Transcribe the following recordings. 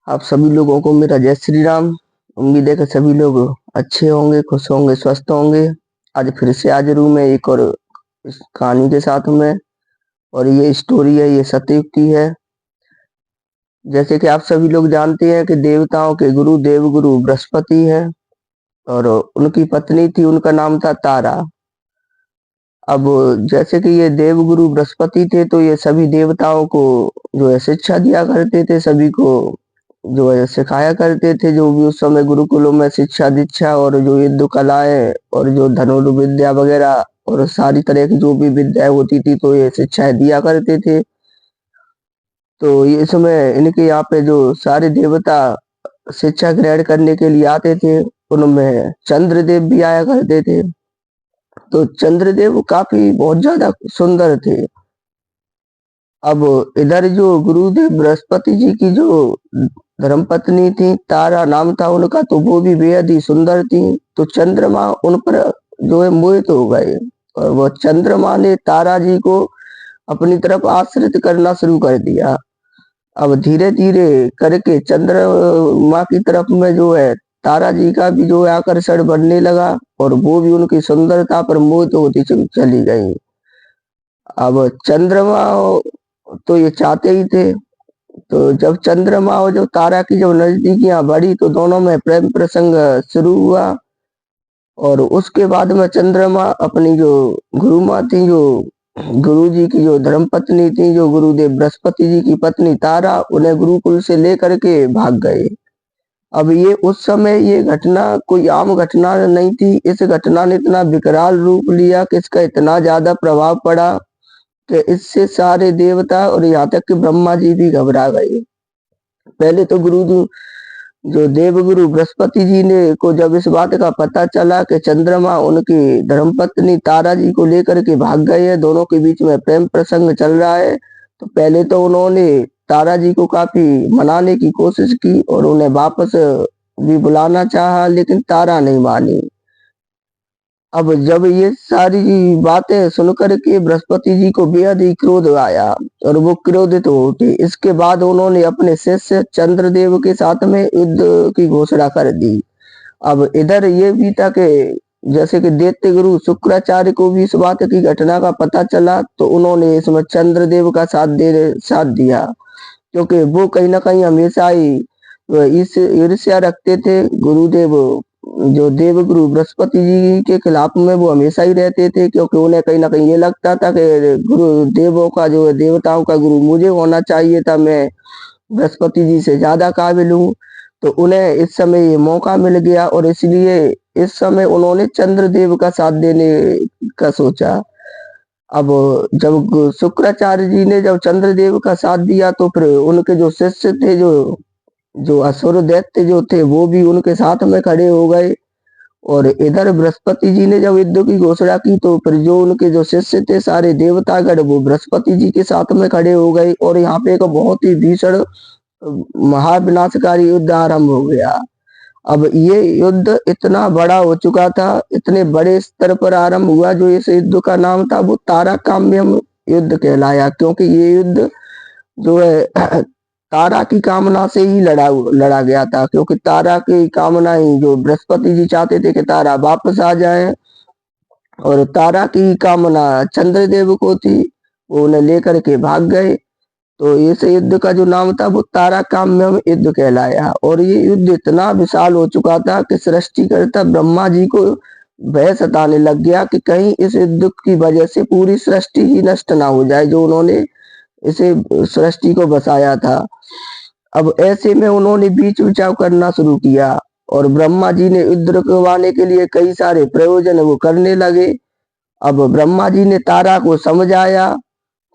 आप सभी लोगों को मेरा जय श्री राम। उम्मीद है कि सभी लोग अच्छे होंगे, खुश होंगे, स्वस्थ होंगे। आज फिर से हाजिर हूँ मैं एक और इस कहानी के साथ में। और ये स्टोरी है, ये सत्ययुक्ति है। जैसे कि आप सभी लोग जानते हैं कि देवताओं के गुरु देवगुरु बृहस्पति है और उनकी पत्नी थी, उनका नाम था तारा। अब जैसे कि ये देवगुरु बृहस्पति थे तो ये सभी देवताओं को जो है शिक्षा दिया करते थे, सभी को जो है सिखाया करते थे, जो भी उस समय गुरुकुलों में शिक्षा दीक्षा और जो युद्ध कलाएं और जो धनुर्विद्या वगैरह और सारी तरह की जो भी विद्याएं होती थी तो ये शिक्षाएं दिया करते थे। तो ये समय इनके यहाँ पे जो सारे देवता शिक्षा ग्रहण करने के लिए आते थे, उनमें चंद्रदेव भी आया करते थे। तो चंद्रदेव काफी बहुत ज्यादा सुंदर थे। अब इधर जो गुरुदेव बृहस्पति जी की जो धर्मपत्नी थी, तारा नाम था उनका, तो वो भी बेहद ही सुंदर थी। तो चंद्रमा उन पर जो है मोहित हो गए और वो चंद्रमा ने तारा जी को अपनी तरफ आश्रित करना शुरू कर दिया। अब धीरे धीरे करके चंद्रमा की तरफ में जो है तारा जी का भी जो है आकर्षण बढ़ने लगा और वो भी उनकी सुंदरता पर मोहित होती चली गई। अब चंद्रमा तो ये चाहते ही थे। तो जब चंद्रमा और जो तारा की जब नजदीकियां बढ़ी तो दोनों में प्रेम प्रसंग शुरू हुआ। और उसके बाद में चंद्रमा अपनी जो गुरु माँ थी, जो गुरु जी की जो धर्म पत्नी थी, जो गुरुदेव बृहस्पति जी की पत्नी तारा, उन्हें गुरुकुल से लेकर के भाग गए। अब ये उस समय ये घटना कोई आम घटना नहीं थी। इस घटना ने इतना विकराल रूप लिया कि इसका इतना ज्यादा प्रभाव पड़ा कि इससे सारे देवता और यहाँ तक कि ब्रह्मा जी भी घबरा गए। पहले तो गुरु जो देवगुरु बृहस्पति जी ने को जब इस बात का पता चला कि चंद्रमा उनकी धर्मपत्नी तारा जी को लेकर के भाग गए हैं, दोनों के बीच में प्रेम प्रसंग चल रहा है, तो पहले तो उन्होंने तारा जी को काफी मनाने की कोशिश की और उन्हें वापस भी बुलाना चाहा, लेकिन तारा नहीं मानी। अब जब ये सारी बातें सुनकर के बृहस्पति जी को बेहद ही क्रोध आया और वो क्रोधित हो उठे। इसके बाद उन्होंने अपने शिष्य चंद्रदेव के साथ में युद्ध की घोषणा कर दी। अब इधर ये भी था कि जैसे कि दैत्य गुरु शुक्राचार्य को भी इस बात की घटना का पता चला, तो उन्होंने इसमें चंद्रदेव का साथ दिया, क्योंकि वो कहीं ना कहीं हमेशा ही इस ईर्ष्या रखते थे। गुरुदेव जो देवगुरु बृहस्पति जी के खिलाफ में वो हमेशा ही रहते थे, क्योंकि उन्हें कहीं ना कहीं ये लगता था कि गुरु देवों का जो है देवताओं का गुरु मुझे होना चाहिए था, मैं बृहस्पति जी से ज्यादा काबिल हूँ। तो उन्हें इस समय ये मौका मिल गया और इसलिए इस समय उन्होंने चंद्रदेव का साथ देने का सोचा। अब जब शुक्राचार्य जी ने जब चंद्रदेव का साथ दिया तो फिर उनके जो शिष्य थे, जो जो असुर दैत्य जो थे, वो भी उनके साथ में खड़े हो गए। और इधर बृहस्पति जी ने जब युद्ध की घोषणा की तो फिर जो उनके जो शिष्य थे सारे देवतागण, वो बृहस्पति जी के साथ में खड़े हो गए और यहाँ पे एक बहुत ही भीषण महाविनाशकारी युद्ध आरंभ हो गया। अब ये युद्ध इतना बड़ा हो चुका था, इतने बड़े स्तर पर आरंभ हुआ। जो इस युद्ध का नाम था वो ताराकाम्यम युद्ध कहलाया, क्योंकि ये युद्ध जो है तारा की कामना से ही लड़ा गया था, क्योंकि तारा की कामना ही, जो बृहस्पति जी चाहते थे कि तारा वापस आ जाए, और तारा की कामना चंद्रदेव को थी, वो उन्हें लेकर के भाग गए। तो इस युद्ध का जो नाम था वो ताराकाम्यम युद्ध कहलाया। और ये युद्ध इतना विशाल हो चुका था कि सृष्टिकर्ता ब्रह्मा जी को भय सताने लग गया कि कहीं इस युद्ध की वजह से पूरी सृष्टि ही नष्ट ना हो जाए, जो उन्होंने इसे सृष्टि को बसाया था। अब ऐसे में उन्होंने बीच बचाव करना शुरू किया और ब्रह्मा जी ने युद्ध रुकवाने के लिए कई सारे प्रयोजन वो करने लगे। अब ब्रह्मा जी ने तारा को समझाया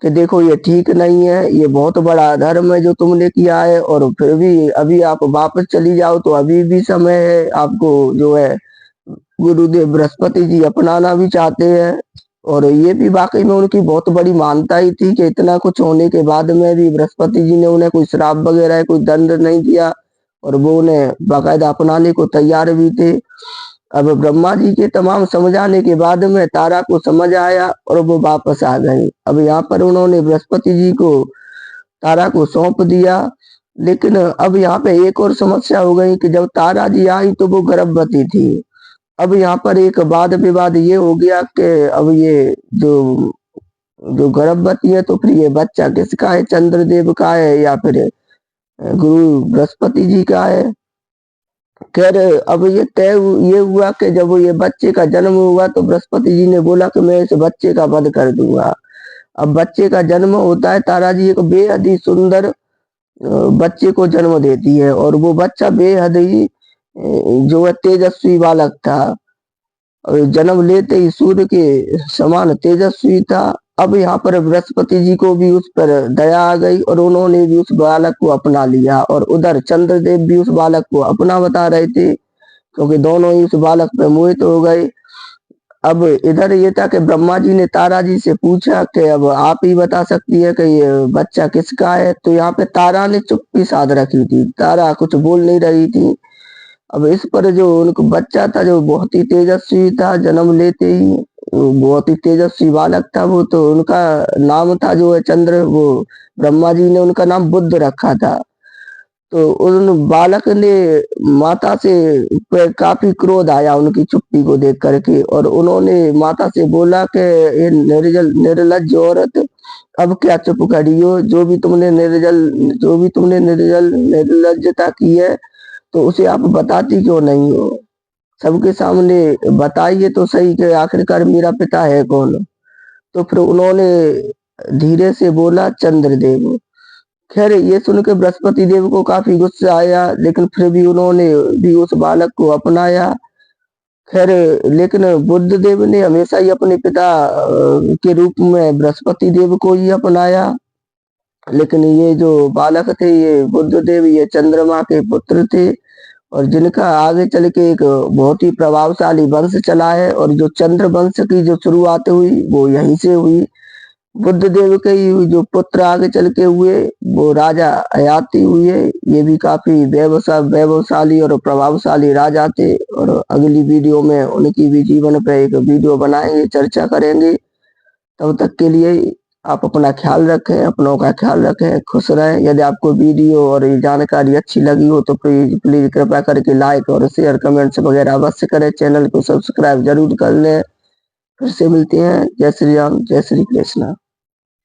कि देखो ये ठीक नहीं है, ये बहुत बड़ा अधर्म है जो तुमने किया है, और फिर भी अभी आप वापस चली जाओ तो अभी भी समय है, आपको जो है गुरुदेव बृहस्पति जी अपनाना भी चाहते हैं। और ये भी वाकई में उनकी बहुत बड़ी मानता ही थी कि इतना कुछ होने के बाद में भी बृहस्पति जी ने उन्हें कोई श्राप वगैरह कोई दंड नहीं दिया और वो उन्हें बाकायदा अपनाने को तैयार भी थे। अब ब्रह्मा जी के तमाम समझाने के बाद में तारा को समझ आया और वो वापस आ गई। अब यहाँ पर उन्होंने बृहस्पति जी को तारा को सौंप दिया लेकिन अब यहाँ पे एक और समस्या हो गई कि जब तारा जी आई तो वो गर्भवती थी। अब यहाँ पर एक वाद विवाद ये हो गया कि अब ये जो जो गर्भवती है तो फिर ये बच्चा किसका है, चंद्रदेव का है या फिर गुरु बृहस्पति जी का है। खैर अब ये ये हुआ कि जब ये बच्चे का जन्म हुआ तो बृहस्पति जी ने बोला कि मैं इस बच्चे का वध कर दूंगा। अब बच्चे का जन्म होता है, तारा जी एक बेहद ही सुंदर बच्चे को जन्म देती है और वो बच्चा बेहद ही जो है तेजस्वी बालक था और जन्म लेते ही सूर्य के समान तेजस्वी था। अब यहाँ पर बृहस्पति जी को भी उस पर दया आ गई और उन्होंने भी उस बालक को अपना लिया और उधर चंद्रदेव भी उस बालक को अपना बता रहे थे क्योंकि दोनों ही उस बालक पे मोहित हो गए। अब इधर ये था कि ब्रह्मा जी ने तारा जी से पूछा कि अब आप ही बता सकती है कि ये बच्चा किसका है। तो यहाँ पे तारा ने चुप्पी साध रखी थी, तारा कुछ बोल नहीं रही थी। अब इस पर जो उनको बच्चा था जो बहुत ही तेजस्वी था, जन्म लेते ही वो बहुत ही तेजस्वी बालक था। वो तो उनका नाम था जो है चंद्र, वो ब्रह्मा जी ने उनका नाम बुद्ध रखा था। तो उन बालक ने माता से पे काफी क्रोध आया उनकी चुप्पी को देख करके और उन्होंने माता से बोला कि ये निर्लज्ज औरत, अब क्या चुप खड़ी हो, जो भी तुमने निर्लज्जता की है तो उसे आप बताती क्यों नहीं हो, सबके सामने बताइए तो सही कि आखिरकार मेरा पिता है कौन। तो फिर उन्होंने धीरे से बोला चंद्रदेव। खैर ये सुन के बृहस्पति देव को काफी गुस्सा आया लेकिन फिर भी उन्होंने भी उस बालक को अपनाया। खैर लेकिन बुद्ध देव ने हमेशा ही अपने पिता के रूप में बृहस्पति देव को ही अपनाया। लेकिन ये जो बालक थे ये बुद्ध देव ये चंद्रमा के पुत्र थे और जिनका आगे चल के एक बहुत ही प्रभावशाली वंश चला है और जो चंद्र वंश की जो शुरुआत हुई वो यहीं से हुई। बुद्ध देव के ही जो पुत्र आगे चल के हुए वो राजा अयाती हुए। ये भी काफी वैभवशाली और प्रभावशाली राजा थे और अगली वीडियो में उनकी भी जीवन पे एक वीडियो बनाएंगे, चर्चा करेंगे। तब तक के लिए आप अपना ख्याल रखें, अपनों का ख्याल रखें, खुश रहें। यदि आपको वीडियो और ये जानकारी अच्छी लगी हो तो प्लीज प्लीज कृपया करके लाइक और शेयर कमेंट्स वगैरह अवश्य करें, चैनल को सब्सक्राइब जरूर कर लें। फिर से मिलते हैं। जय श्री राम, जय श्री कृष्णा।